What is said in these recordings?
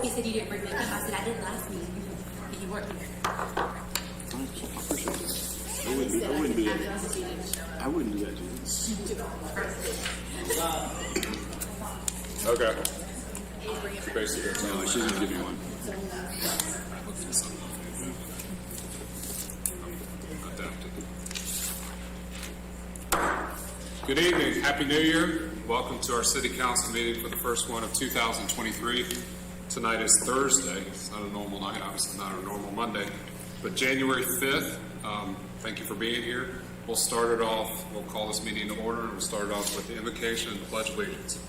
He said he didn't bring makeup. I said I did last meeting. But you weren't here. I wouldn't do that. I wouldn't do that to you. Okay. Basically, No, she's gonna give you one. good evening. Happy New Year. Welcome to our City Council meeting for the first one of 2023. Tonight is Thursday. It's not a normal night, obviously not a normal Monday, but January 5th. Thank you for being here. We'll start it off. We'll call this meeting to order, and we'll start it off with the invocation and the Pledge of Allegiance.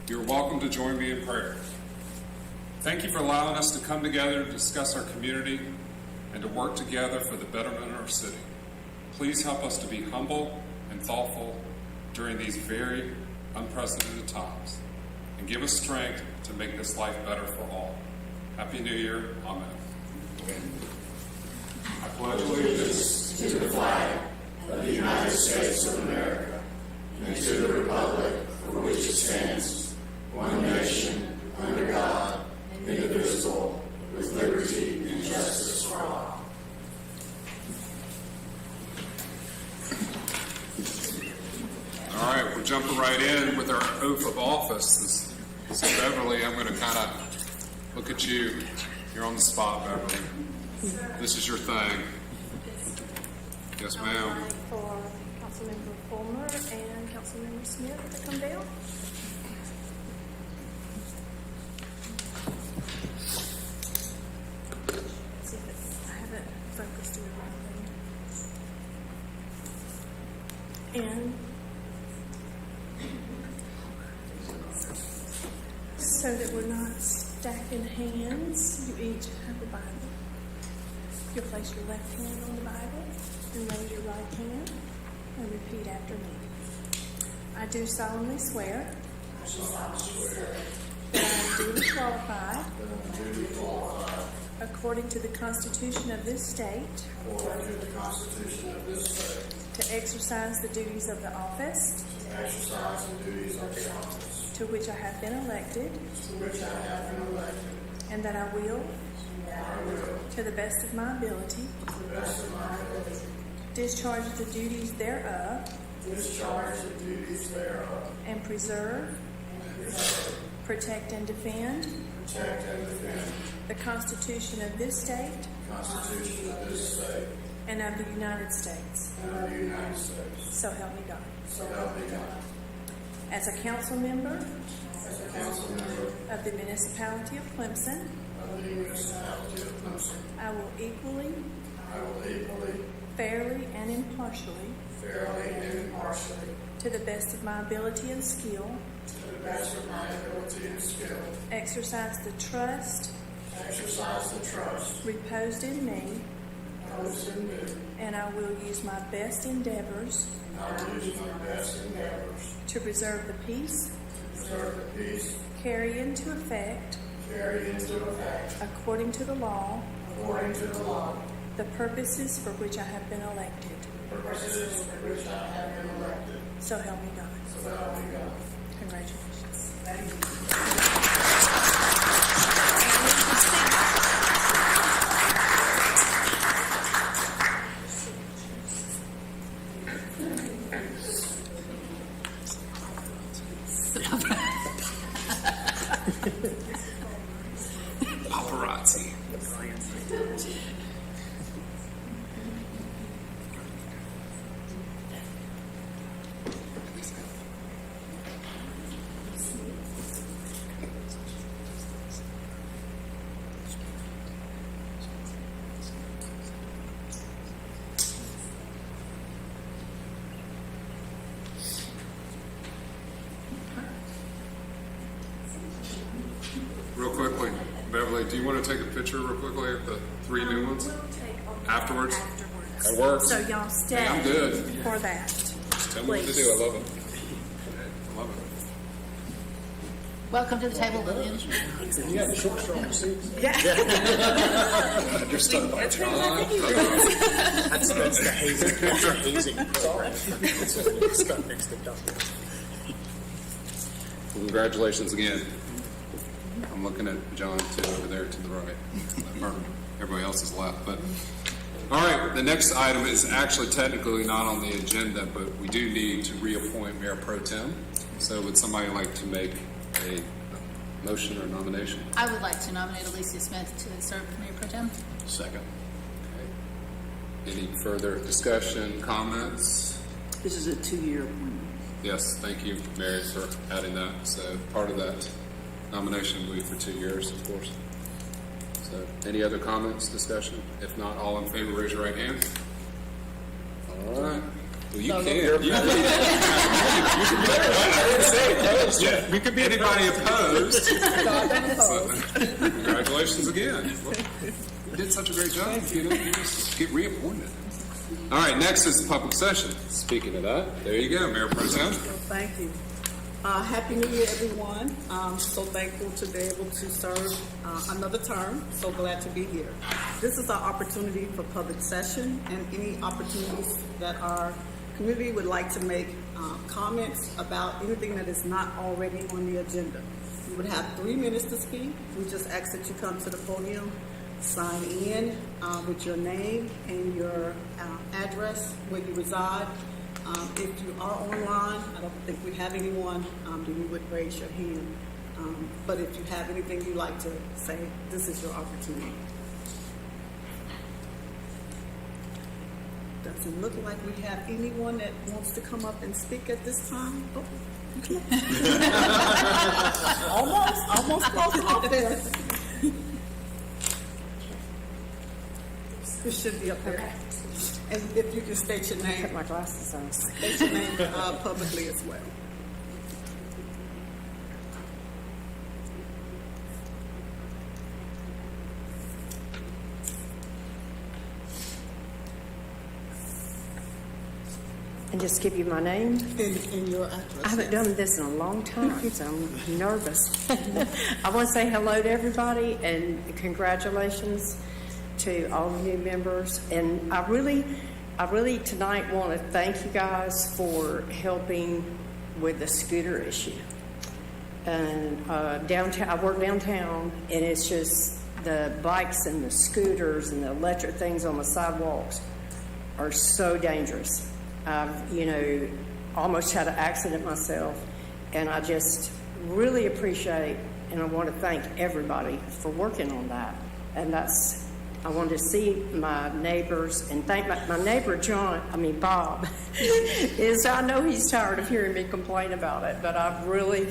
You're welcome to join me in prayer. Thank you for allowing us to come together to discuss our community and to work together for the betterment of our city. Please help us to be humble and thoughtful during these very unprecedented times, and give us strength to make this life better for all. Happy New Year. Amen. I pledge allegiance to the flag of the United States of America and to the republic for which it stands, one nation, under God, indivisible, with liberty and justice for all. All right, we're jumping right in with our oath of office. So Beverly, I'm going to kind of look at you. You're on the spot, Beverly. This is your thing. Yes, ma'am. For Councilmember Fulmer and Councilmember Smith to come down. See if I haven't focused in the right thing. And so that we're not stacking hands, you each have a Bible. You'll place your left hand on the Bible and raise your right hand and repeat after me. I do solemnly swear that I am duly qualified according to the Constitution of this state to exercise the duties of the office to which I have been elected, and that I will, to the best of my ability, discharge the duties thereof, and preserve, protect, and defend the Constitution of this state and of the United States. So help me God. As a council member of the municipality of Clemson, I will equally, fairly, and impartially, to the best of my ability and skill, exercise the trust reposed in me, and I will use my best endeavors to preserve the peace, carry into effect, according to the law, the purposes for which I have been elected. So help me God. Congratulations. Thank you. Paparazzi. Real quickly, Beverly, do you want to take a picture real quickly of the three new ones? Afterwards? That works. So y'all stay Hey, I'm good. for that. Just tell me what to do. I love it. I love it. Welcome to the table, Lillian. You got the short straw seats? You're stuck by John. That's the hazing. That's the hazing program. It's stuck next to Dustin. Well, congratulations again. I'm looking at John too over there to the right. Everybody else is left. But all right, the next item is actually technically not on the agenda, but we do need to reappoint Mayor Pro Tem. So would somebody like to make a motion or nomination? I would like to nominate Alicia Smith to serve as Mayor Pro Tem. Second. Any further discussion, comments? This is a 2-year appointment. Yes, thank you, Mary, for adding that. So part of that nomination will be for 2 years, of course. So any other comments, discussion? If not, all in favor, raise your right hand. All right. Well, you can. You can be anybody opposed. So, congratulations again. You did such a great job. You just get reappointed. All right, next is the public session. Speaking of that, there you go, Mayor Pro Tem. Thank you. Happy New Year, everyone. I'm so thankful to be able to serve another term. So glad to be here. This is our opportunity for public session and any opportunities that our community would like to make comments about anything that is not already on the agenda. You would have 3 minutes to speak. We just ask that you come to the podium, sign in with your name and your address where you reside. If you are online, I don't think we have anyone, then you would raise your hand. But if you have anything you'd like to say, this is your opportunity. Doesn't look like we have anyone that wants to come up and speak at this time. Oh, okay. almost close off there. It should be up there. Okay. And if you can state your name. Put my glasses on. State your name publicly as well. And just give you my name. And your address. I haven't done this in a long time, so I'm nervous. I want to say hello to everybody and congratulations to all the new members. And I really tonight want to thank you guys for helping with the scooter issue. And downtown, I work downtown, and it's just the bikes and the scooters and the electric things on the sidewalks are so dangerous. I've, almost had an accident myself, and I just really appreciate and I want to thank everybody for working on that. And I wanted to see my neighbors and thank my neighbor Bob. I know he's tired of hearing me complain about it, but I really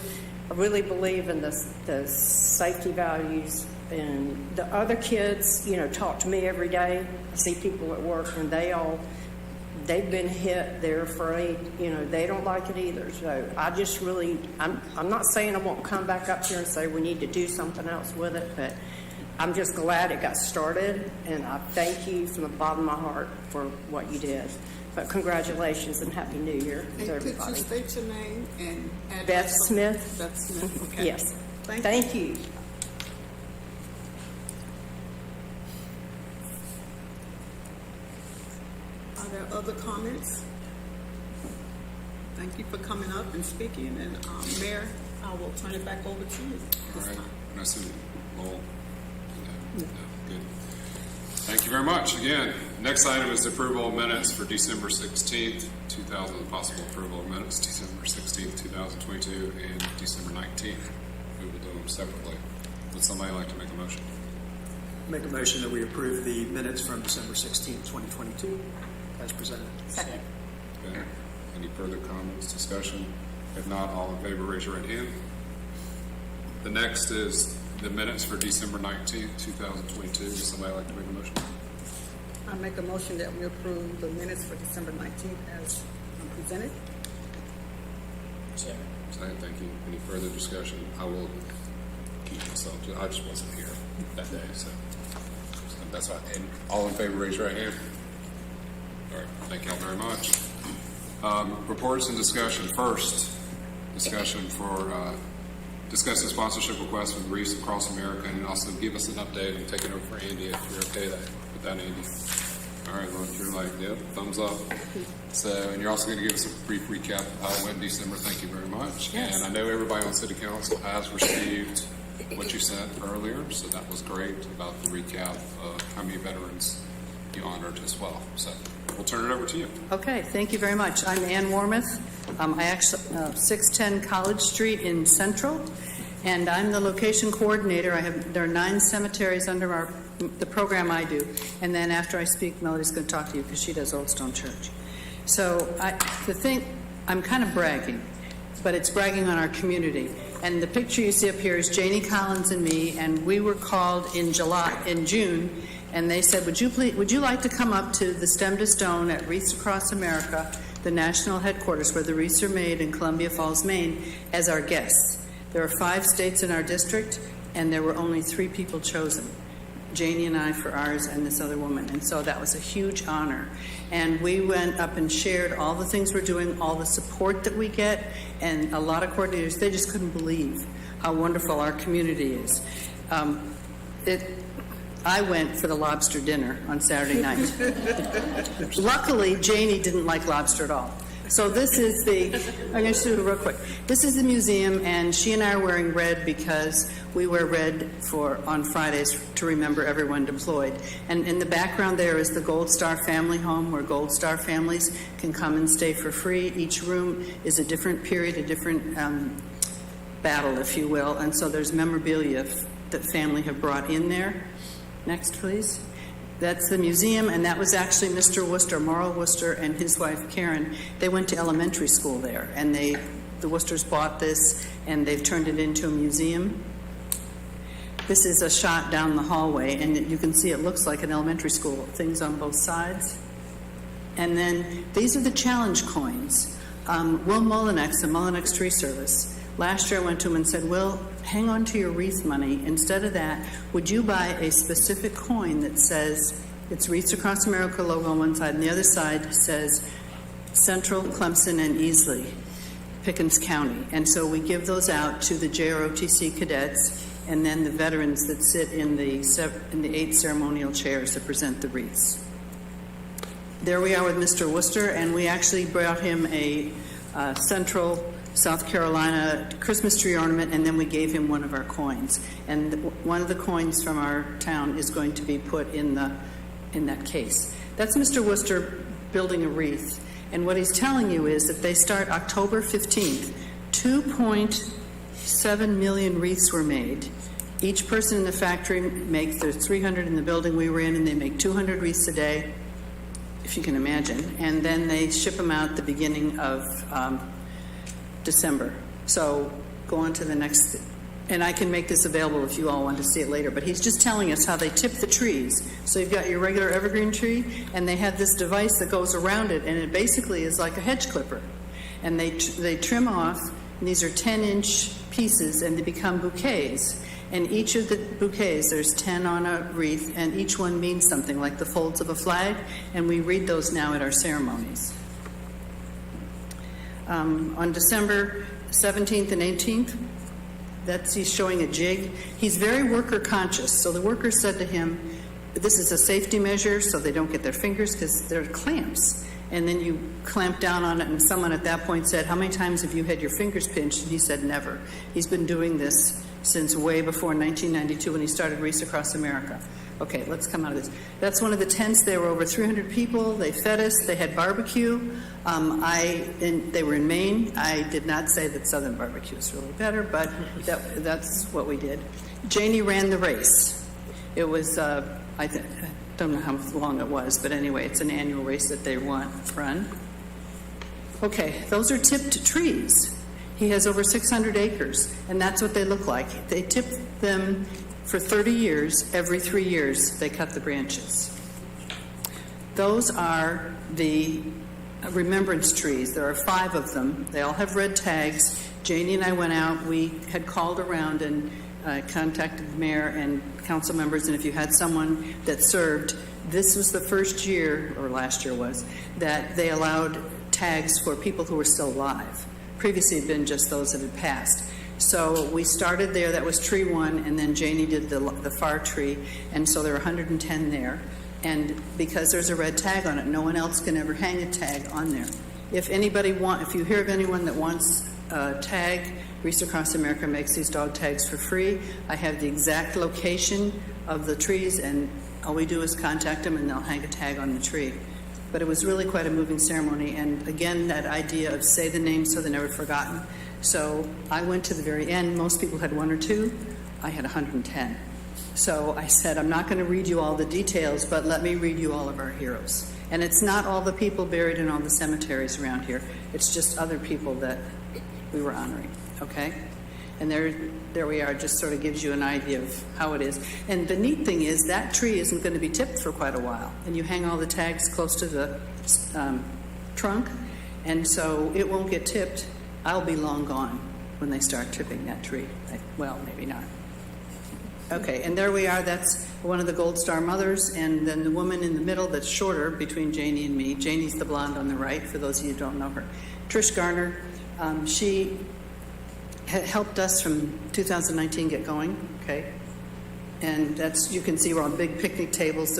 believe in the safety values. And the other kids, talk to me every day. I see people at work, and they've been hit. They're afraid. They don't like it either. So I just I'm not saying I won't come back up here and say we need to do something else with it, but I'm just glad it got started, and I thank you from the bottom of my heart for what you did. But congratulations and Happy New Year to everybody. Could you state your name and address? Beth Smith. Beth Smith, okay. Yes. Thank you. Are there other comments? Thank you for coming up and speaking. And Mayor, I will turn it back over to you. All right. Nice to meet you. Lowell. Yeah, good. Thank you very much. Again, next item is the approval of minutes for December 16th, 2000, possible approval of minutes, December 16th, 2022, and December 19th. We will do them separately. Would somebody like to make a motion? Make a motion that we approve the minutes from December 16th, 2022, as presented. Second. Okay. Any further comments, discussion? If not, all in favor, raise your right hand. The next is the minutes for December 19th, 2022. Would somebody like to make a motion? I make a motion that we approve the minutes for December 19th as presented. Second. Thank you. Any further discussion? I will keep myself. I just wasn't here that day, so that's why. And all in favor, raise your right hand. All right. Thank you all very much. Reports and discussion. First, discussion for discuss the sponsorship request with Reefs Across America, and also give us an update and take it over for Andy if you're okay with that, Andy. All right, well, you're like, yep, thumbs up. So, and you're also going to give us a brief recap of how it went in December. Thank you very much. Yes. And I know everybody on City Council has received what you sent earlier, so that was great about the recap of how many veterans you honored as well. So we'll turn it over to you. Okay, thank you very much. I'm Ann Wormuth. I actually 610 College Street in Central, and I'm the location coordinator. There are 9 cemeteries under the program I do, and then after I speak, Melody's going to talk to you because she does Old Stone Church. So I'm kind of bragging, but it's bragging on our community. And the picture you see up here is Janie Collins and me, and we were called in June, and they said, would you like to come up to the Stem to Stone at Wreaths Across America, the national headquarters where the wreaths are made in Columbia Falls, Maine, as our guests? There are 5 states in our district, and there were only 3 people chosen. Janie and I for ours and this other woman. And so that was a huge honor. And we went up and shared all the things we're doing, all the support that we get, and a lot of coordinators, they just couldn't believe how wonderful our community is. I went for the lobster dinner on Saturday night. Luckily, Janie didn't like lobster at all. So this is I'm going to do it real quick. This is the museum, and she and I are wearing red because we wear red on Fridays to remember everyone deployed. And in the background there is the Gold Star Family Home, where Gold Star families can come and stay for free. Each room is a different period, a different battle, if you will. And so there's memorabilia that family have brought in there. Next, please. That's the museum, and that was actually Mr. Worcester, Morrow Worcester, and his wife Karen. They went to elementary school there, and the Worcesters bought this, and they've turned it into a museum. This is a shot down the hallway, and you can see it looks like an elementary school, things on both sides. And then these are the challenge coins. Will Mullinex, the Mullinex Tree Service, last year I went to him and said, Will, hang on to your wreath money. Instead of that, would you buy a specific coin that says, it's Wreaths Across America logo on one side, and the other side says Central, Clemson, and Easley, Pickens County. And so we give those out to the JROTC cadets and then the veterans that sit in the 8 ceremonial chairs that present the wreaths. There we are with Mr. Worcester, and we actually brought him a Central South Carolina Christmas tree ornament, and then we gave him one of our coins. And one of the coins from our town is going to be put in that case. That's Mr. Worcester building a wreath. And what he's telling you is that they start October 15th. 2.7 million wreaths were made. Each person in the factory makes, there's 300 in the building we were in, and they make 200 wreaths a day, if you can imagine. And then they ship them out the beginning of December. So go on to the next, and I can make this available if you all want to see it later, but he's just telling us how they tip the trees. So you've got your regular evergreen tree, and they have this device that goes around it, and it basically is like a hedge clipper. And they trim off, and these are 10-inch pieces, and they become bouquets. And each of the bouquets, there's 10 on a wreath, and each one means something, like the folds of a flag, and we read those now at our ceremonies. On December 17th and 18th, he's showing a jig. He's very worker conscious. So the workers said to him, this is a safety measure so they don't get their fingers, because they're clamps. And then you clamp down on it, and someone at that point said, how many times have you had your fingers pinched? And he said, never. He's been doing this since way before 1992 when he started Wreaths Across America. Okay, let's come out of this. That's one of the tents. There were over 300 people. They fed us. They had barbecue. They were in Maine. I did not say that Southern barbecue is really better, but that's what we did. Janie ran the race. It was, I don't know how long it was, but anyway, it's an annual race that they run. Okay, those are tipped trees. He has over 600 acres, and that's what they look like. They tip them for 30 years. Every 3 years, they cut the branches. Those are the remembrance trees. There are 5 of them. They all have red tags. Janie and I went out. We had called around and contacted the mayor and council members, and if you had someone that served, this was the first year, or last year was, that they allowed tags for people who were still alive. Previously, it had been just those that had passed. So we started there. That was tree 1, and then Janie did the far tree, and so there were 110 there. And because there's a red tag on it, no one else can ever hang a tag on there. If you hear of anyone that wants a tag, Wreaths Across America makes these dog tags for free. I have the exact location of the trees, and all we do is contact them, and they'll hang a tag on the tree. But it was really quite a moving ceremony, and again, that idea of say the names so they're never forgotten. So I went to the very end. Most people had 1 or 2. I had 110. So I said, I'm not going to read you all the details, but let me read you all of our heroes. And it's not all the people buried in all the cemeteries around here. It's just other people that we were honoring, okay? And there we are, just sort of gives you an idea of how it is. And the neat thing is that tree isn't going to be tipped for quite a while. And you hang all the tags close to the trunk, and so it won't get tipped. I'll be long gone when they start tipping that tree. Well, maybe not. Okay, and there we are. That's one of the Gold Star mothers, and then the woman in the middle that's shorter between Janie and me. Janie's the blonde on the right, for those of you who don't know her. Trish Garner, she helped us from 2019 get going, okay? And that's, you can see we're on big picnic tables.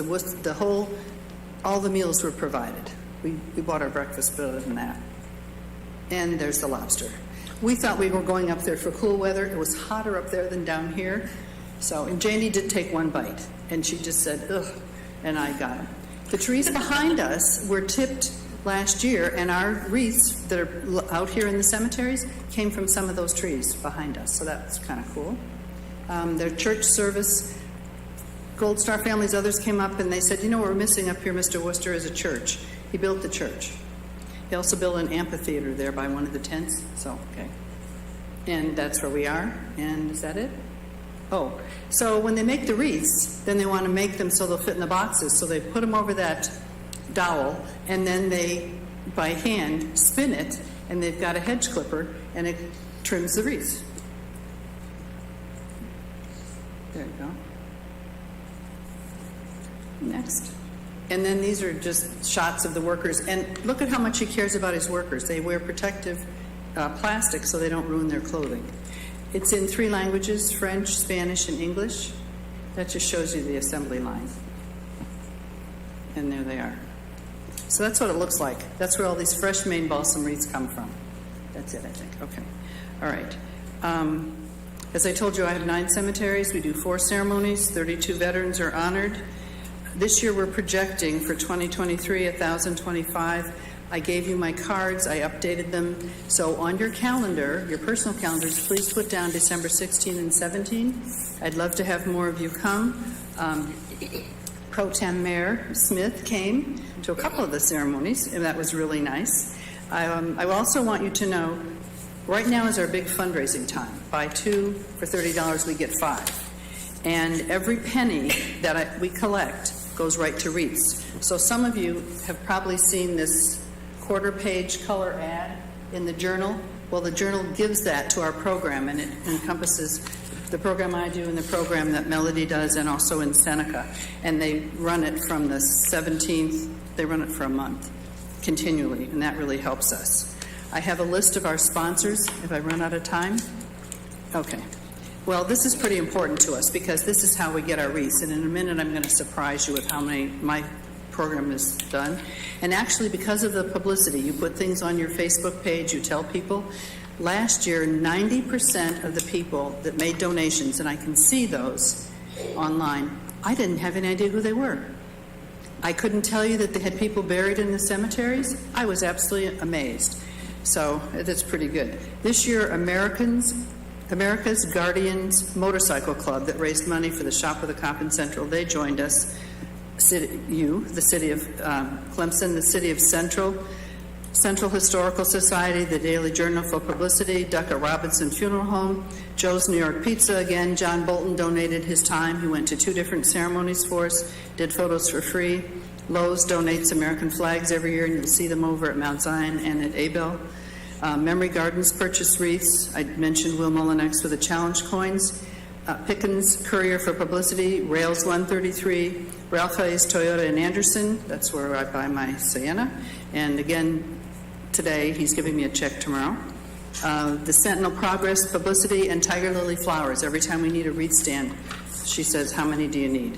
All the meals were provided. We bought our breakfast better than that. And there's the lobster. We thought we were going up there for cool weather. It was hotter up there than down here. So, and Janie did take one bite, and she just said, ugh, and I got it. The trees behind us were tipped last year, and our wreaths that are out here in the cemeteries came from some of those trees behind us, so that's kind of cool. Their church service, Gold Star families, others came up and they said, you know what we're missing up here, Mr. Worcester, is a church. He built the church. He also built an amphitheater there by one of the tents, so, okay. And that's where we are, and is that it? Oh, so when they make the wreaths, then they want to make them so they'll fit in the boxes, so they put them over that dowel, and then they, by hand, spin it, and they've got a hedge clipper, and it trims the wreaths. There you go. Next. And then these are just shots of the workers, and look at how much he cares about his workers. They wear protective plastic so they don't ruin their clothing. It's in 3 languages, French, Spanish, and English. That just shows you the assembly line. And there they are. So that's what it looks like. That's where all these fresh Maine balsam wreaths come from. That's it, I think. Okay. All right. As I told you, I have 9 cemeteries. We do 4 ceremonies. 32 veterans are honored. This year we're projecting for 2023, 1,025. I gave you my cards. I updated them. So on your calendar, your personal calendars, please put down December 16 and 17. I'd love to have more of you come. Pro Tem Mayor Smith came to a couple of the ceremonies, and that was really nice. I also want you to know, right now is our big fundraising time. Buy 2 for $30, we get 5. And every penny that we collect goes right to wreaths. So some of you have probably seen this quarter-page color ad in the journal. Well, the journal gives that to our program, and it encompasses the program I do and the program that Melody does, and also in Seneca. And they run it from the 17th, they run it for a month continually, and that really helps us. I have a list of our sponsors. Have I run out of time? Okay. Well, this is pretty important to us because this is how we get our wreaths. And in a minute, I'm going to surprise you with how many my program is done. And actually, because of the publicity, you put things on your Facebook page, you tell people. Last year, 90% of the people that made donations, and I can see those online, I didn't have any idea who they were. I couldn't tell you that they had people buried in the cemeteries. I was absolutely amazed. So that's pretty good. This year, America's Guardians Motorcycle Club that raised money for the Shop with a Cop in Central, they joined us. The city of Clemson, the city of Central Historical Society, the Daily Journal for Publicity, Duckett Robinson Funeral Home, Joe's New York Pizza again. John Bolton donated his time. He went to 2 different ceremonies for us, did photos for free. Lowe's donates American flags every year, and you'll see them over at Mount Zion and at Abel. Memory Gardens purchased wreaths. I mentioned Will Mullinex with the challenge coins. Pickens Courier for Publicity, Rails 133, Ralph Hayes Toyota in Anderson. That's where I buy my Sienna. And again, today, he's giving me a check tomorrow. The Sentinel Progress Publicity and Tiger Lily Flowers. Every time we need a wreath stand, she says, how many do you need?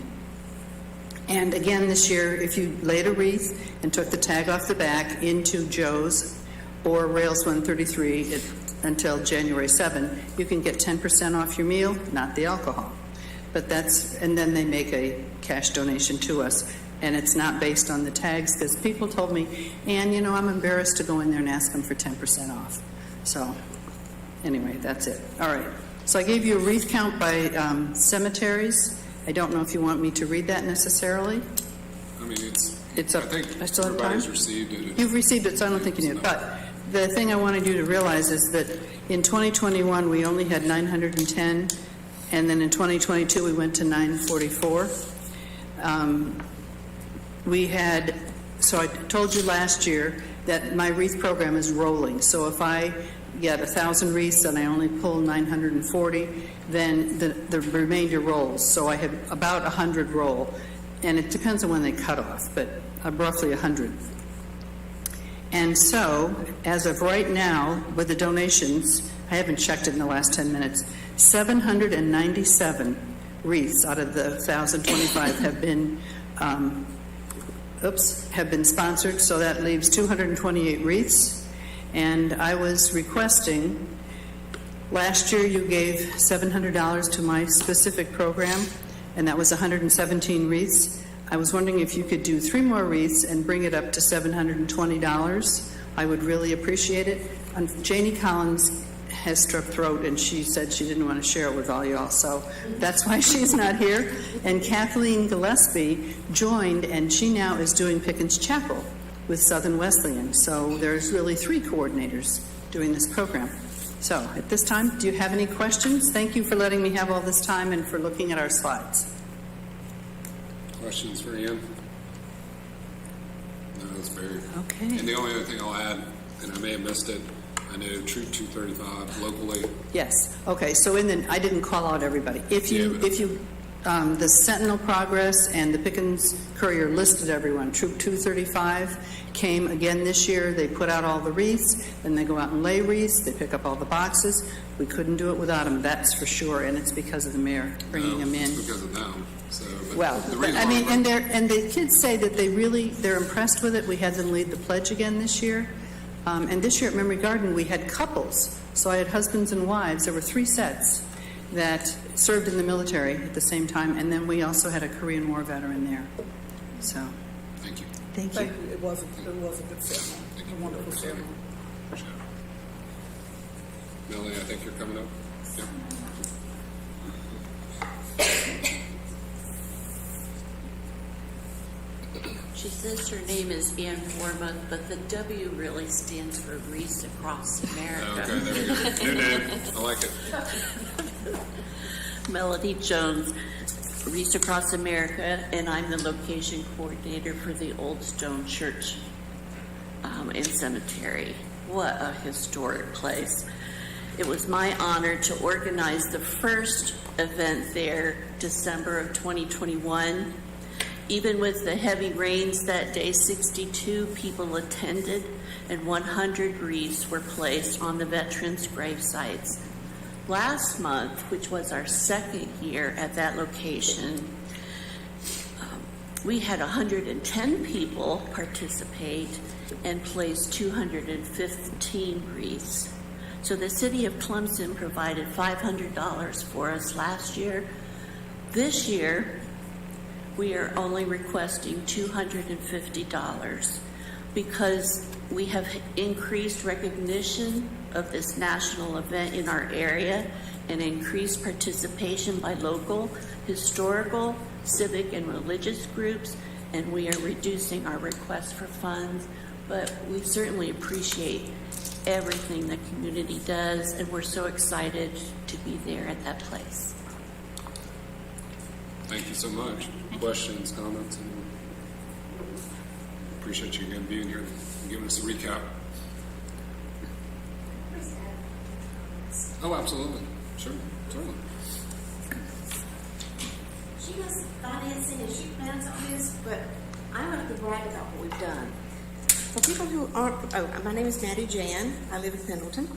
And again, this year, if you laid a wreath and took the tag off the back into Joe's or Rails 133 until January 7, you can get 10% off your meal, not the alcohol. But and then they make a cash donation to us. And it's not based on the tags, because people told me, and I'm embarrassed to go in there and ask them for 10% off. So anyway, that's it. All right. So I gave you a wreath count by cemeteries. I don't know if you want me to read that necessarily. I mean, It's up. I think I still have time? everybody's received it. You've received it, so I don't think you need it. But the thing I wanted you to realize is that in 2021, we only had 910, and then in 2022, we went to 944. So I told you last year that my wreath program is rolling. So if I get 1,000 wreaths and I only pull 940, then the remainder rolls. So I have about 100 roll. And it depends on when they cut off, but roughly 100. And so, as of right now, with the donations, I haven't checked it in the last 10 minutes, 797 wreaths out of the 1,025 have been sponsored, so that leaves 228 wreaths. And I was requesting, last year you gave $700 to my specific program, and that was 117 wreaths. I was wondering if you could do 3 more wreaths and bring it up to $720. I would really appreciate it. Janie Collins has strep throat, and she said she didn't want to share it with all y'all, so that's why she's not here. And Kathleen Gillespie joined, and she now is doing Pickens Chapel with Southern Wesleyan. So there's really 3 coordinators doing this program. So at this time, do you have any questions? Thank you for letting me have all this time and for looking at our slides. Questions for Ian? No, that's very. Okay. And the only other thing I'll add, and I may have missed it, I know Troop 235 locally. Yes. Okay. So I didn't call out everybody. The Sentinel Progress and the Pickens Courier listed everyone. Troop 235 came again this year. They put out all the wreaths, then they go out and lay wreaths. They pick up all the boxes. We couldn't do it without them, that's for sure, and it's because of the mayor bringing them in. It's because of them. So, and the kids say that they're impressed with it. We had them lead the pledge again this year. And this year at Memory Garden, we had couples. So I had husbands and wives. There were 3 sets that served in the military at the same time, and then we also had a Korean War veteran there. So, thank you. thank you. It was a good ceremony. A wonderful ceremony. Appreciate it. Melanie, I think you're coming up. Yeah. She says her name is Ann Forma, but the W really stands for Wreaths Across America. Okay, there we go. New name. I like it. Melody Jones, Wreaths Across America, and I'm the location coordinator for the Old Stone Church and Cemetery. What a historic place. It was my honor to organize the first event there, December of 2021. Even with the heavy rains that day, 62 people attended and 100 wreaths were placed on the veterans' grave sites. Last month, which was our second year at that location, we had 110 people participate and place 215 wreaths. So the city of Clemson provided $500 for us last year. This year, we are only requesting $250 because we have increased recognition of this national event in our area and increased participation by local, historical, civic, and religious groups, and we are reducing our request for funds, but we certainly appreciate everything the community does, and we're so excited to be there at that place. Thank you so much. Questions, comments? Appreciate you again being here and giving us a recap. Oh, absolutely. Sure. Certainly. She does financing and she plans on this, but I'm going to brag about what we've done. For people who aren't, my name is Maddie Jan. I live in Pendleton.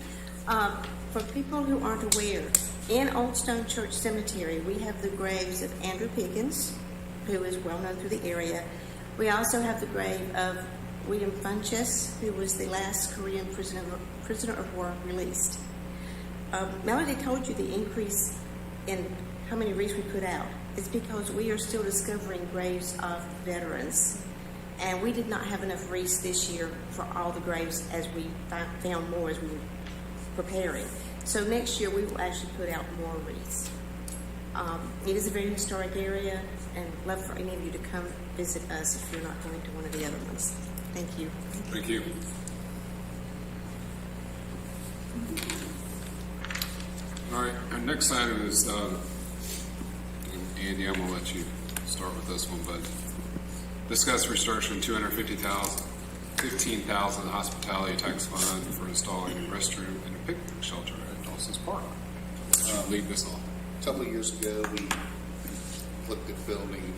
For people who aren't aware, in Old Stone Church Cemetery, we have the graves of Andrew Pickens, who is well known through the area. We also have the grave of William Funches, who was the last Korean prisoner of war released. Melody told you the increase in how many wreaths we put out. It's because we are still discovering graves of veterans. And we did not have enough wreaths this year for all the graves as we found more as we were preparing. So next year we will actually put out more wreaths. It is a very historic area, and love for any of you to come visit us if you're not going to one of the other ones. Thank you. Thank you. All right, our next item is, Andy, I'm going to let you start with this one, but discuss restructuring $15,000 hospitality tax fund for installing a restroom and a picnic shelter at Dawson's Park. Leave this off. A couple of years ago, we looked at building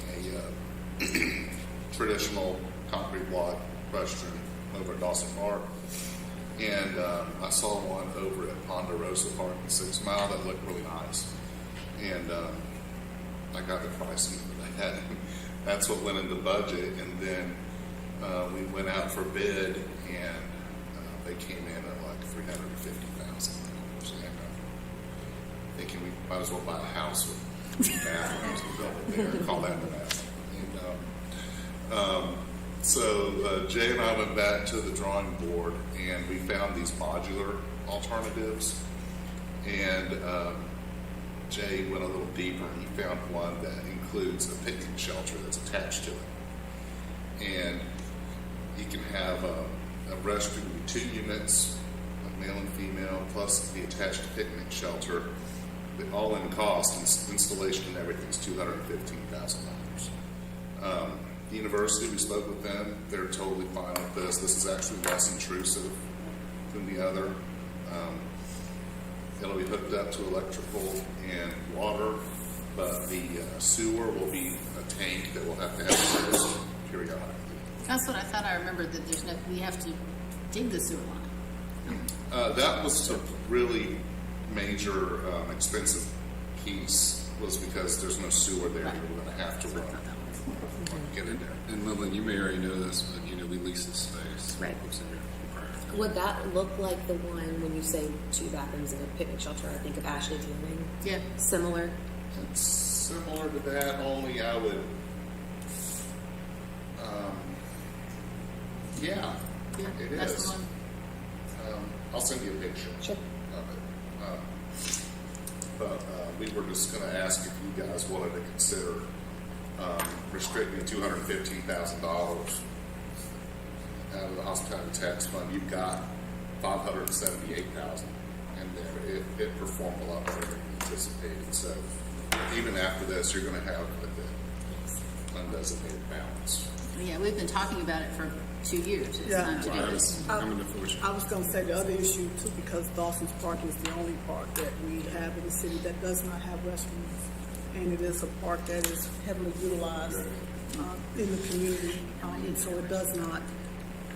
a traditional concrete block restroom over at Dawson Park. And I saw one over at Ponderosa Park in 6 Mile that looked really nice. And I got the pricing for that. That's what went in the budget. And then we went out for bid, and they came in at like $350,000. Thinking we might as well buy a house with bathrooms and build it there and call that the bathroom. So Jay and I went back to the drawing board, and we found these modular alternatives. And Jay went a little deeper. He found one that includes a picnic shelter that's attached to it. And you can have a restroom with 2 units, male and female, plus the attached picnic shelter. The all-in cost, installation and everything, is $215,000. The university, we spoke with them. They're totally fine with this. This is actually less intrusive than the other. It'll be hooked up to electrical and water, but the sewer will be a tank that will have to have service periodically. That's what I thought. I remembered that we have to dig the sewer line. That was a really major expensive piece, was because there's no sewer there. We're going to have to run. Get in there. And Lillian, you may already know this, but we lease this space. Right. It's in your prior. Would that look like the one when you say 2 bathrooms and a picnic shelter? I think of Ashley's Living. Yeah. Similar. It's similar to that, only I would, yeah, it That's is. the one. I'll send you a picture Sure. of it. But we were just going to ask if you guys wanted to consider restricting $215,000 out of the hospitality tax fund. You've got $578,000 in there. It performed a lot better than anticipated. So even after this, you're going to have an undesignated balance. Yeah, we've been talking about it for 2 years. It's Yeah. time to do this. Coming to fruition. I was going to say the other issue too, because Dawson's Park is the only park that we have in the city that does not have restrooms, and it is a park that is heavily utilized in the community, and so it does not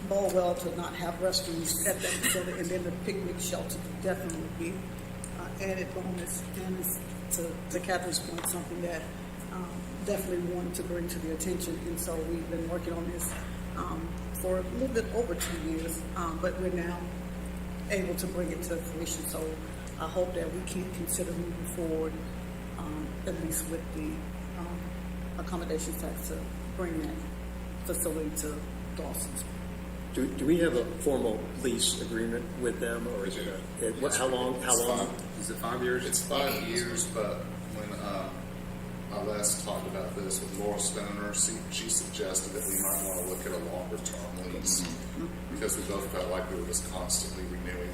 bode well to not have restrooms at that facility. And then the picnic shelter would definitely be added bonus, and it's, to Catherine's point, something that definitely wanted to bring to the attention, and so we've been working on this for a little bit over 2 years, but we're now able to bring it to fruition. So I hope that we can consider moving forward, at least with the accommodation tax, to bring that facility to Dawson's. Do we have a formal lease agreement with them, or is it how long? Is it 5 years? It's 5 years, but when I last talked about this with Laura Stoner, she suggested that we might want to look at a longer term lease, because we both felt like we were just constantly renewing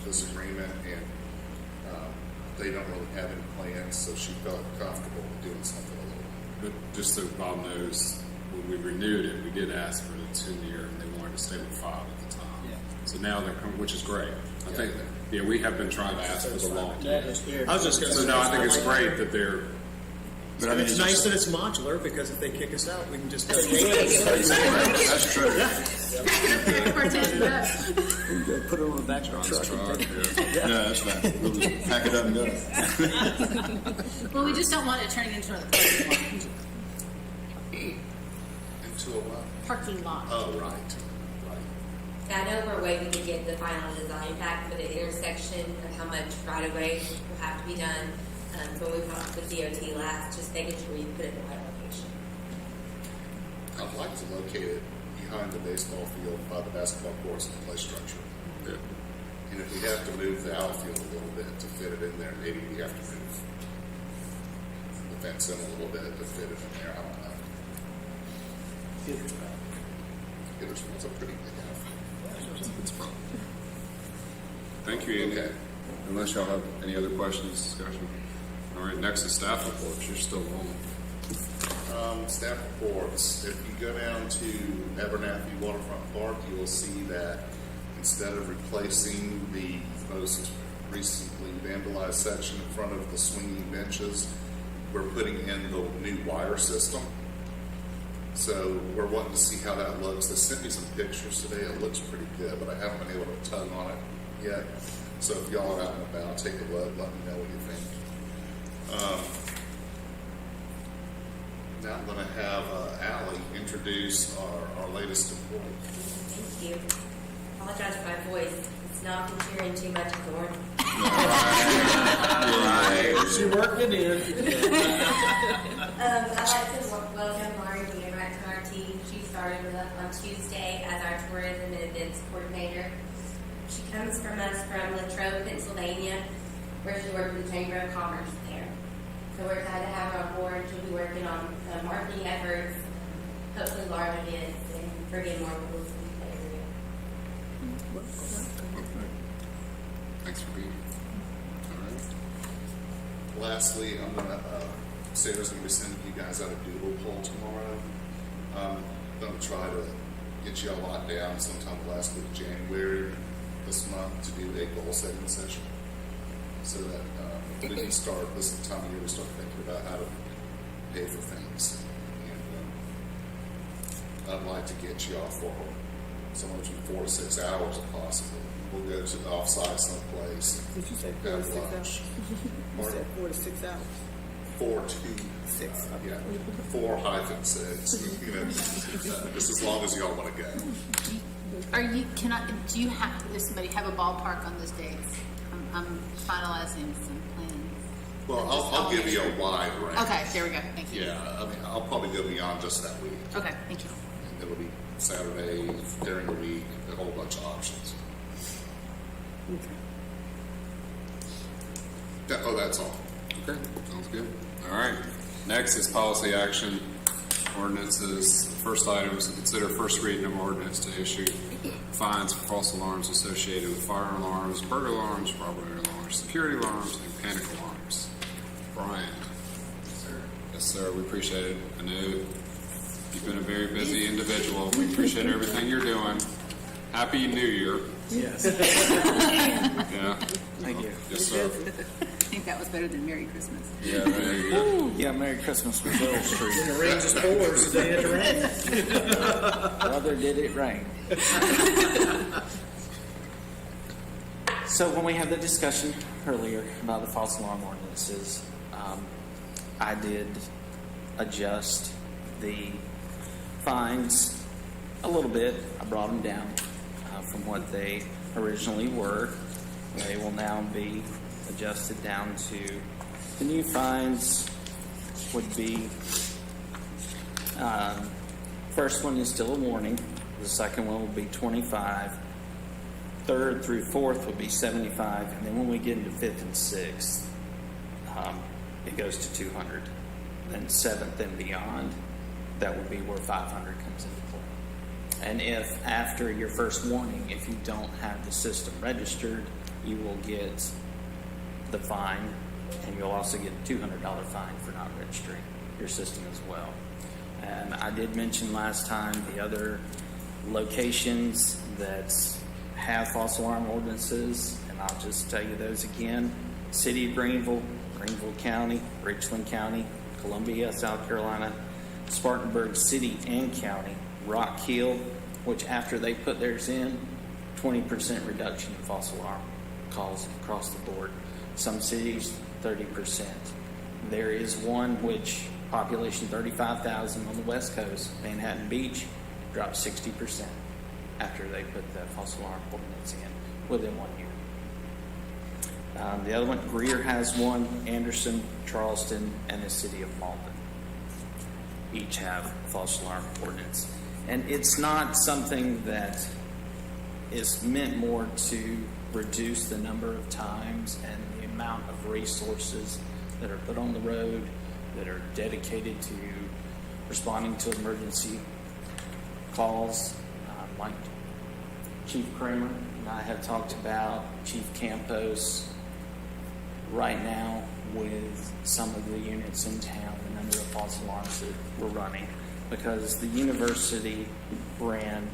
this agreement, and they don't really have any plans, so she felt comfortable with doing something a little. But just so Bob knows, when we renewed it, we did ask for the 2-year, and they wanted to stay with 5 at the time. Yeah. So now they're coming, which is great. I think, we have been trying to ask for the long term. I was just going to So no, I think it's great that they're. But I mean, it's nice that it's modular, because if they kick us out, we can just go. That's true. Put it on the back of the truck. Yeah, that's right. We'll just pack it up and go. Well, we just don't want it turning into another parking lot. Into a what? Parking lot. Oh, right. Yeah, I know we're waiting to get the final design back for the intersection of how much right of way will have to be done. But we talked with DOT last, just making sure we put it in the right location. I'd like to locate it behind the baseball field by the basketball courts and the play structure. Yeah. And if we have to move the outfield a little bit to fit it in there, maybe we have to move the fence in a little bit to fit it in there. I don't know. It's a pretty big outfield. Thank you, Andy. Okay. Unless y'all have any other questions, discussion. All right, next is staff reports. You're still on. Staff reports. If you go down to Abernathy Waterfront Park, you will see that instead of replacing the most recently vandalized section in front of the swinging benches, we're putting in the new wire system. So we're wanting to see how that looks. They sent me some pictures today. It looks pretty good, but I haven't been able to tug on it yet. So if y'all are out and about, take a look. Let me know what you think. Now I'm going to have Allie introduce our latest employee. Thank you. Apologize for my voice. It's not been cheering too much this morning. She worked it in. I'd like to welcome Laurie Wainwright to our team. She started with us on Tuesday as our tourism and events coordinator. She comes from us from Latrobe, Pennsylvania, where she worked with the Chamber of Commerce there. So we're excited to have her on board. She'll be working on marketing efforts, hopefully large events, and bringing more people to the area. Thanks for being here. All right. Lastly, I'm going to, Sarah's going to be sending you guys out a doodle poll tomorrow. I'm going to try to get you all locked down sometime the last week of January this month to do a goal setting session so that we can start, this is the time of year we start thinking about how to pay for things. And I'd like to get you off for somewhere between 4 to 6 hours if possible. We'll go to the offsite someplace. Did you say 4 to 6 hours? You said 4 to 6 hours. 4 to 6. Yeah, 4-6. You know, just as long as y'all want to go. Do you have, does somebody have a ballpark on those dates? I'm finalizing some plans. Well, I'll give you a wide range. Okay, there we go. Thank you. Yeah, I mean, I'll probably go beyond just that week. Okay, thank you. And it'll be Saturday, during the week, a whole bunch of options. Oh, that's all. Okay, sounds good. All right. Next is policy action ordinances. First item is to consider first reading of ordinance to issue fines for false alarms associated with fire alarms, burglar alarms, robbery alarms, security alarms, and panic alarms. Brian. Yes, sir. We appreciate it. I know you've been a very busy individual. We appreciate everything you're doing. Happy New Year. Yes. Yeah. Thank you. Yes, sir. I think that was better than Merry Christmas. Yeah, there you go. Yeah, Merry Christmas was illustrated. When it rains, it pours. Today it rained. Brother, did it rain? So when we had the discussion earlier about the false alarm ordinances, I did adjust the fines a little bit. I brought them down from what they originally were. They will now be adjusted down to the new fines would be first one is still a warning. The second one will be 25. Third through fourth would be 75, and then when we get into fifth and sixth, it goes to 200. Then seventh and beyond, that would be where 500 comes into play. And if after your first warning, if you don't have the system registered, you will get the fine, and you'll also get a $200 fine for not registering your system as well. And I did mention last time the other locations that have false alarm ordinances, and I'll just tell you those again. City of Greenville, Greenville County, Richland County, Columbia, South Carolina, Spartanburg City and County, Rock Hill, which after they put theirs in, 20% reduction in false alarm calls across the board. Some cities, 30%. There is one which population 35,000 on the West Coast, Manhattan Beach, dropped 60% after they put the false alarm ordinance in within 1 year. The other one, Greer has one, Anderson, Charleston, and the city of Malden each have false alarm ordinance. And it's not something that is meant more to reduce the number of times and the amount of resources that are put on the road that are dedicated to responding to emergency calls, like Chief Kramer and I have talked about, Chief Campos. Right now, with some of the units in town, the number of false alarms that we're running, because the university ran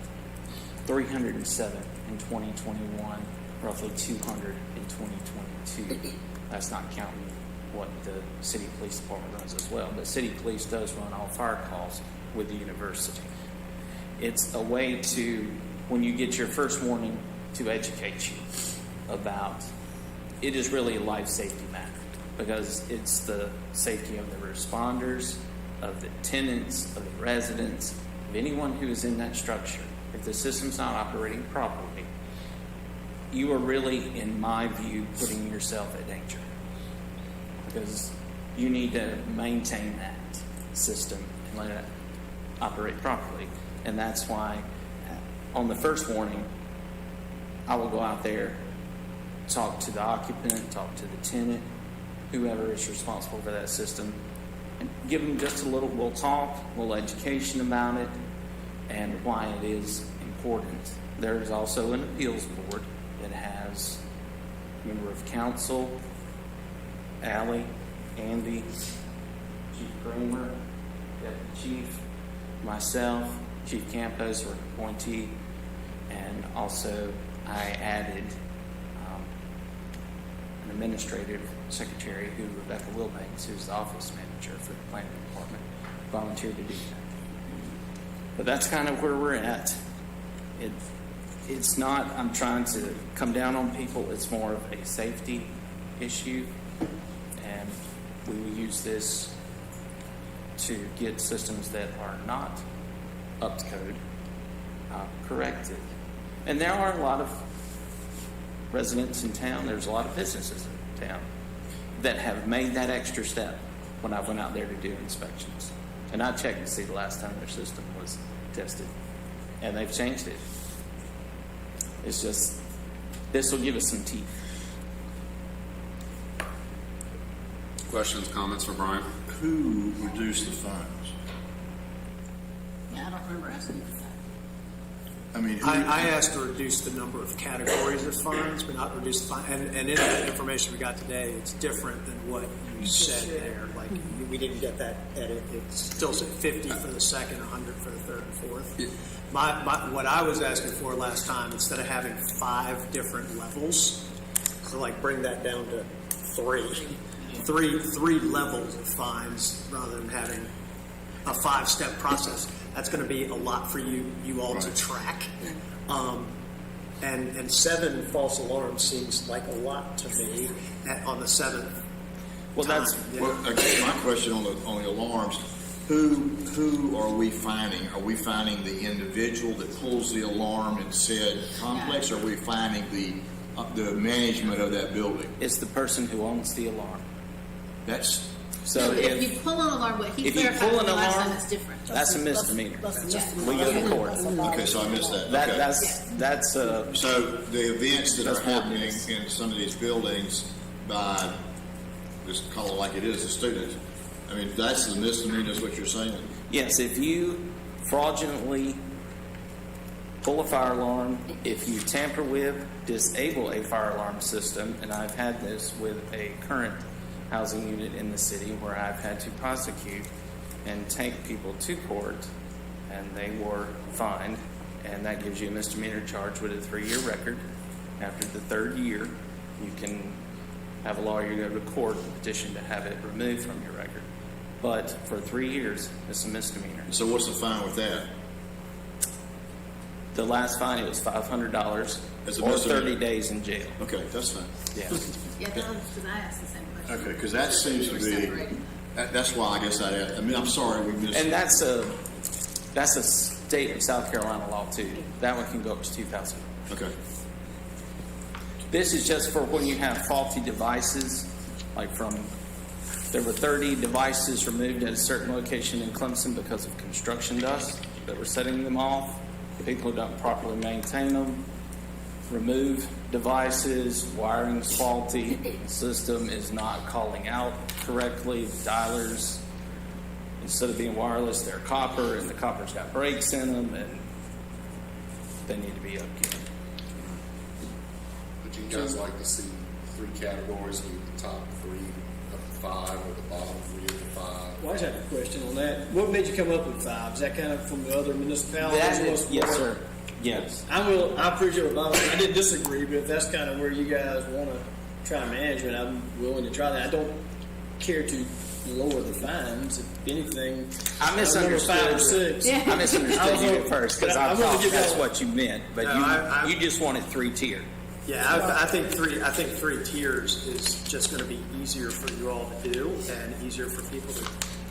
307 in 2021, roughly 200 in 2022. That's not counting what the city police department runs as well, but city police does run all fire calls with the university. It's a way to, when you get your first warning, to educate you about, it is really a life safety matter, because it's the safety of the responders, of the tenants, of the residents, of anyone who is in that structure. If the system's not operating properly, you are really, in my view, putting yourself at danger, because you need to maintain that system and let it operate properly. And that's why on the first warning, I will go out there, talk to the occupant, talk to the tenant, whoever is responsible for that system, and give them just a little, we'll talk, a little education about it and why it is important. There's also an appeals board that has a member of council, Allie, Andy, Chief Kramer, Deputy Chief, myself, Chief Campos, or appointee, and also I added an administrative secretary, who Rebecca Wilbanks, who's the office manager for the planning department, volunteered to do that. But that's kind of where we're at. It's not, I'm trying to come down on people, it's more of a safety issue, and we will use this to get systems that are not up to code corrected. And there are a lot of residents in town, there's a lot of businesses in town that have made that extra step when I went out there to do inspections. And I checked to see the last time their system was tested, and they've changed it. It's just, this will give us some teeth. Questions, comments for Brian? Who reduced the fines? Yeah, I don't remember asking you that. I mean, I asked to reduce the number of categories of fines, but not reduce the fine. And in the information we got today, it's different than what you said there. Like, we didn't get that edit. It still said 50 for the second, 100 for the third and fourth. What I was asking for last time, instead of having 5 different levels, so like bring that down to 3 levels of fines rather than having a 5-step process. That's going to be a lot for you all to track. And 7 false alarms seems like a lot to me on the 7th. Well, that's I guess my question on the alarms. Who are we finding? Are we finding the individual that pulls the alarm in said complex, or are we finding the management of that building? it's the person who owns the alarm. That's So if you pull an alarm, what he if you clarified pull the an last time, alarm, it's different. that's a misdemeanor. We go to court. okay. So I missed that. That, Okay. that's So the events that That's are more happening business. in some of these buildings by, just call it like it is, the students. I mean, that's the misdemeanor, is what you're saying. yes. If you fraudulently pull a fire alarm, if you tamper with, disable a fire alarm system, and I've had this with a current housing unit in the city where I've had to prosecute and take people to court, and they were fined, and that gives you a misdemeanor charge with a 3-year record. After the 3rd year, you can have a lawyer go to court and petition to have it removed from your record. But for 3 years, it's a misdemeanor. So what's the fine with that? The last fine, it was $500 As a or misdemeanor. 30 days in jail. Okay, that's fine. Yeah. Yeah, because I asked the same question. Okay, because that seems to We're be, separated. That's why I guess I'd ask. I mean, I'm sorry we missed. And that's a state of South Carolina law too. That one can go up to 2,000. Okay. This is just for when you have faulty devices, like there were 30 devices removed at a certain location in Clemson because of construction dust that were setting them off. People who don't properly maintain them, remove devices, wiring's faulty, the system is not calling out correctly, the dialers, instead of being wireless, they're copper, and the copper's got breaks in them, and they need to be upgraded. Would you guys like to see 3 categories, maybe the top 3 of the 5 or the bottom 3 of the 5? Well, I just have a question on that. What made you come up with 5? Is that kind of from the other municipalities? Yes, sir. Yes. I appreciate it, Bob. I didn't disagree, but if that's kind of where you guys want to try to manage it, I'm willing to try that. I don't care to lower the fines. If anything, I misunderstood. 5 or 6. Yeah. I misunderstood you at first because I thought that's y'all, what you meant, but no, you just wanted 3 tier. Yeah, I think 3 tiers is just going to be easier for you all to do and easier for people to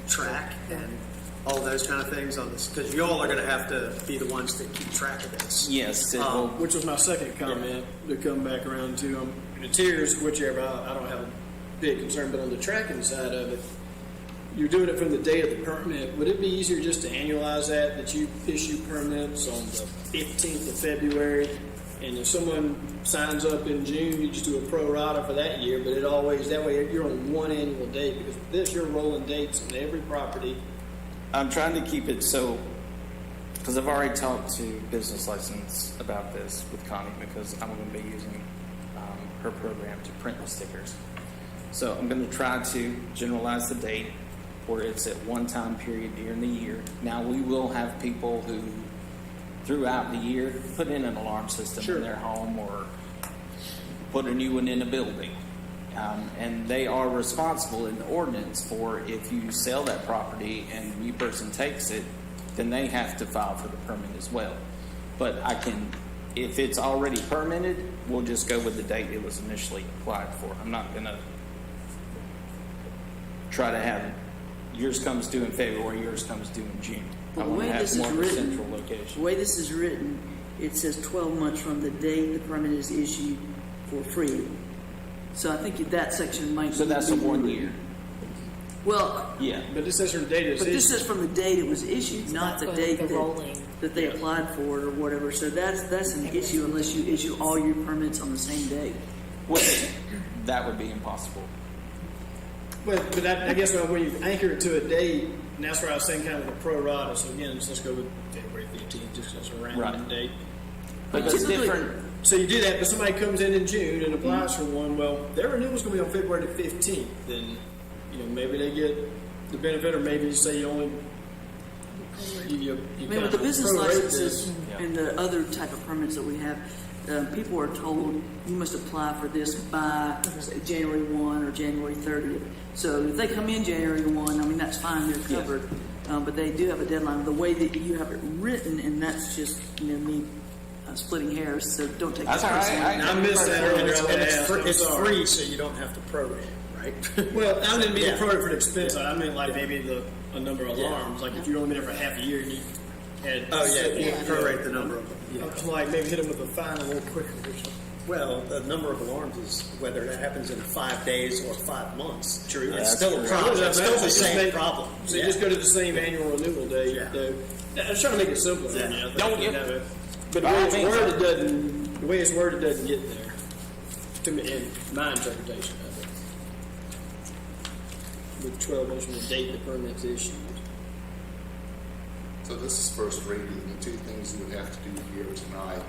track and all those kind of things on this, because you all are going to have to be the ones that keep track of this. Yes. Which was my second comment to come back around to the tiers, whichever. I don't have a big concern, but on the tracking side of it, you're doing it from the date of the permit. Would it be easier just to annualize that you issue permits on the 15th of February, and if someone signs up in June, you just do a pro rata for that year, but that way you're on one annual date, because with this, you're rolling dates on every property. I'm trying to keep it so, because I've already talked to business license about this with Connie, because I'm going to be using her program to print the stickers. So I'm going to try to generalize the date where it's at one time period during the year. Now, we will have people who, throughout the year, put in an alarm system in their home or put a new one in a building. And they are responsible in the ordinance for, if you sell that property and a new person takes it, then they have to file for the permit as well. But if it's already permitted, we'll just go with the date it was initially applied for. I'm not going to try to have yours comes due in February, yours comes due in June. I want to have more of a central location. The way this is written, it says 12 months from the date the permit is issued for free. So I think that section might. So that's a 1 year. Well, yeah, but this says from the date it was issued. But this issued. says from the date it was issued, not the date that they applied for it or whatever. So that's an issue unless you issue all your permits on the same day. Which that would be impossible. But I guess when you anchor it to a date, and that's where I was saying kind of the pro rata. So again, let's go with February 15th, just as a random date. But it's different. So you do that, but somebody comes in June and applies for one. Well, their renewal's going to be on February the 15th. Then, maybe they get the benefit, or maybe you say you only. With the business licenses and the other type of permits that we have, people are told you must apply for this by January 1 or January 30th. So if they come in January 1, that's fine, they're covered. But they do have a deadline. The way that you have it written, and that's just me splitting hairs, so don't take that personally. I missed that earlier. It's free, so you don't have to prorate, right? Well, I didn't mean to prorate for the expense. I meant like maybe a number of alarms. Like if you're only there for half a year and you had prorate the number of them. Like maybe hit them with a fine a little quicker. Well, the number of alarms is whether that happens in 5 days or 5 months. True. It's still a problem. It's still the same problem. So you just go to the same annual renewal date. Yeah. I was trying to make it simple. Yeah. But the way it's worded doesn't get there. To me, in my interpretation of it. With 12 months from the date the permit's issued. So this is first reading. The 2 things you would have to do here tonight.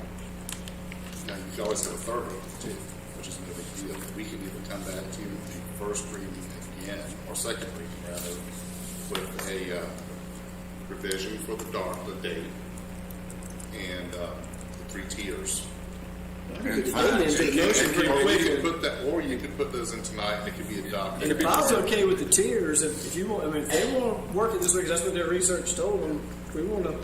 Now you can always have a third reading too, which is no big deal. We can either come back to the first reading again, or second reading rather, with a revision for the date and the 3 tiers. And you could put that, or you could put those in tonight, and it could be adopted. And if Bob's okay with the tiers, if you want, if they want to work it this way, because that's what their research told them. If we want to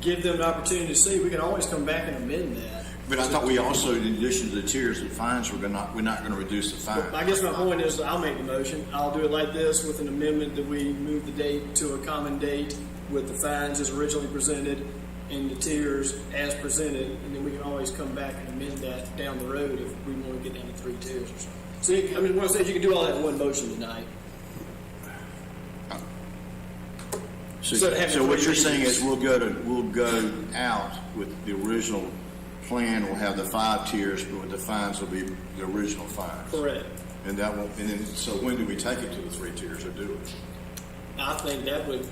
give them an opportunity to see, we can always come back and amend that. But I thought we also, in addition to the tiers of fines, we're not going to reduce the fine. I guess my point is, I'll make the motion. I'll do it like this with an amendment that we move the date to a common date with the fines as originally presented and the tiers as presented, and then we can always come back and amend that down the road if we want to get down to 3 tiers or something. So, I mean, what I'm saying is you can do all that in one motion tonight. So what you're saying is we'll go out with the original plan. We'll have the 5 tiers, but the fines will be the original fines. Correct. And that won't. And then, so when do we take it to the 3 tiers or do it? I think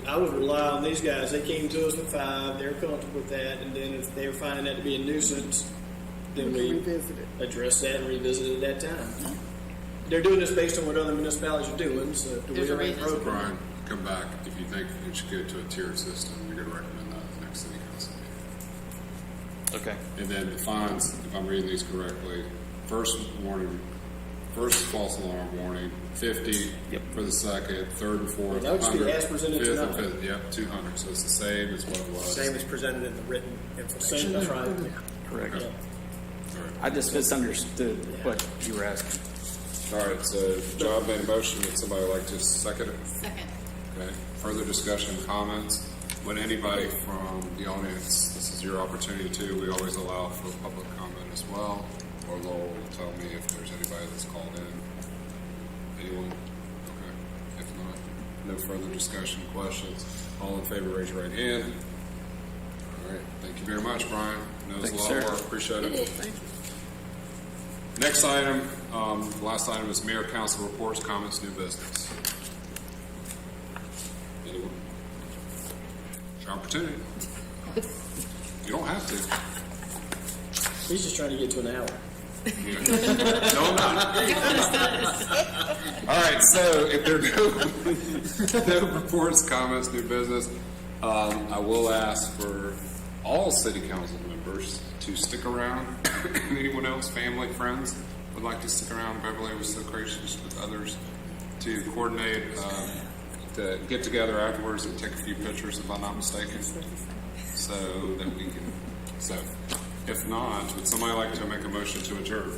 I would rely on these guys. They came to us with 5. They're comfortable with that. And then if they're finding that to be a nuisance, then we revisit it. address that and revisit it at that time. They're doing this based on what other municipalities are doing. So do we There's a have any reason. program? Brian, come back if you think it should go to a tiered system. You're going to recommend that at the next city council meeting. Okay. And then the fines, if I'm reading these correctly, first false alarm warning, 50 for the second, third and fourth, That would just be 100, as presented fifth and tonight. fifth, yep, 200. So it's the same as what it was. Same as presented in the written information. Same, that's right. Correct. Okay. All right. I just misunderstood what you were asking. All right, so John made a motion. Would somebody like to second it? Second. Okay. Further discussion, comments? Would anybody from the audience, this is your opportunity too. We always allow for public comment as well. Or Lowell will tell me if there's anybody that's called in. Anyone? Okay. If not, no further discussion, questions. All in favor, raise your right hand. All right. Thank you very much, Brian. I know it's a lot of work. Appreciate it. Thank you. Next item, the last item is mayor council reports, comments, new business. Anyone? It's your opportunity. You don't have to. He's just trying to get to an hour. No, I'm not. All right, so if there are no reports, comments, new business, I will ask for all city council members to stick around. Anyone else, family, friends, would like to stick around? Beverly was so gracious with others to coordinate, to get together afterwards and take a few pictures, if I'm not mistaken, so that we can. So, if not, would somebody like to make a motion to adjourn?